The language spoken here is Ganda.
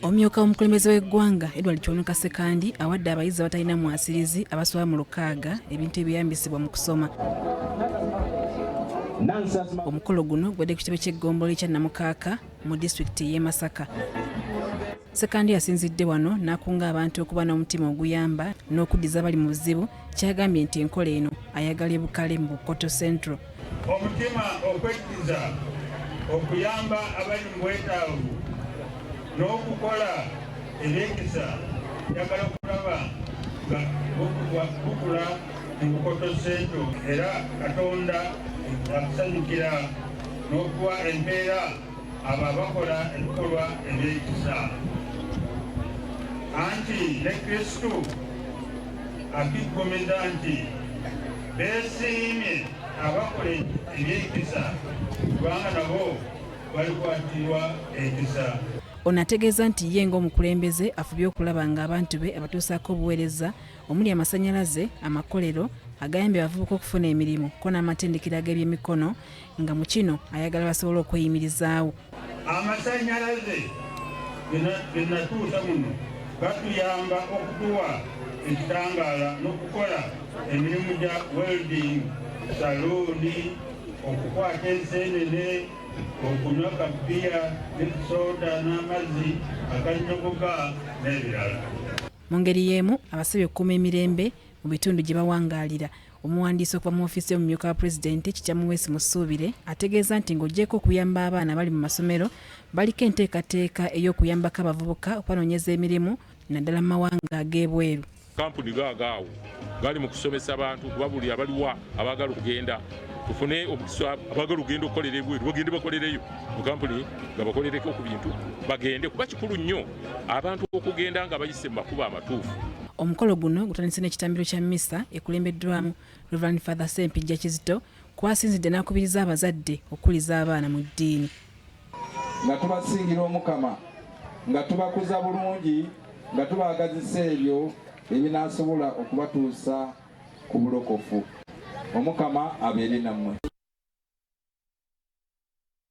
Omumyuka w'omukulembeze w'eggwanga Edward Kiwanuka Sekandi awadde abayizi abatalina mwasirizi abasoba mu 600 ebintu ebyeyambisibwa mu kusoma. Omukolo guno gwadde ku kitebe ky'eggombolola ekya Namukaaka mu disitulikiti y'e Masaka. Sekandi yasinzidde wano n'akunga abantu okuba n'omutima oguyamba n'okuddiza abali mu buzibu, kyagambye nti enkola eno ayagala ebukale mu Bukoto Central. Omutima okweddiza okuyamba abali mu bwetaavu n'okukola ebyekisa njagala okulaba nga bukula mu Bukoto Central era Katonda akusanyukira n'okuwa empeera abo abakola ebikolwa ebyekisa. Anti ne Kristo akiggomeza nti beesiimye abakola ebyekisa kubanga nabo balikwatirwa ekisa. Ono ategeeza nti ye ng'omukulembeze afubye okulaba nga abantu be abatuusaako obuweereza omuli amasannyalaze, amakolero agayambye abavubuka okufuna emirimu ko n'amatendekero ag'ebyemikono nga mu kino ayagala basobole okweyimirizaawo. Amasannyalaze genatuusa muno gatuyamba okutuwa ekitangaala n'okukola emirimu gya welding, saluuni, okukwata enseenene, okunywa kabiya n'ekisoda n'amazzi aganyogoga n'ebirala. Mu ngeri y'emu abasabye okukuuma emirembe mu bitundu gye bawangaalira. Omuwandiisi okuva mu ofiisi y'omumyuka wa pulezidenti Kikyamuweesi Musuubire ategeeza nti ng'oggyeko okuyamba abaana bali mu masomero baliko enteekateeka ey'okuyambako abavubuka okubanoonyeza emirimu naddala mu mawanga ag'ebweru. Kampuni gaagaawo gali mu kusomesa abantu kuba buli abaliwa abaagala okugenda tufune omukisa abaagala okugenda okukolera ebweru bagende bakolereyo mu kampuni nga bakolereko ku bintu bagende kuba kikulu nnyo abantu okugenda nga bayise mu makubo amatuufu. Omukolo guno gutandise n'ekitambiro kya mmisa ekulembeddwamu Reverend Father Ssempijja Kizito kwasinzidde n'akubiriza abazadde okuliza abaana mu ddiini. Nga tubasingira Omukama, nga tubakuza bulungi, nga tubaagazisa ebyo ebinaasobola okubatuusa ku bulokofu. Omukama abeere nammwe.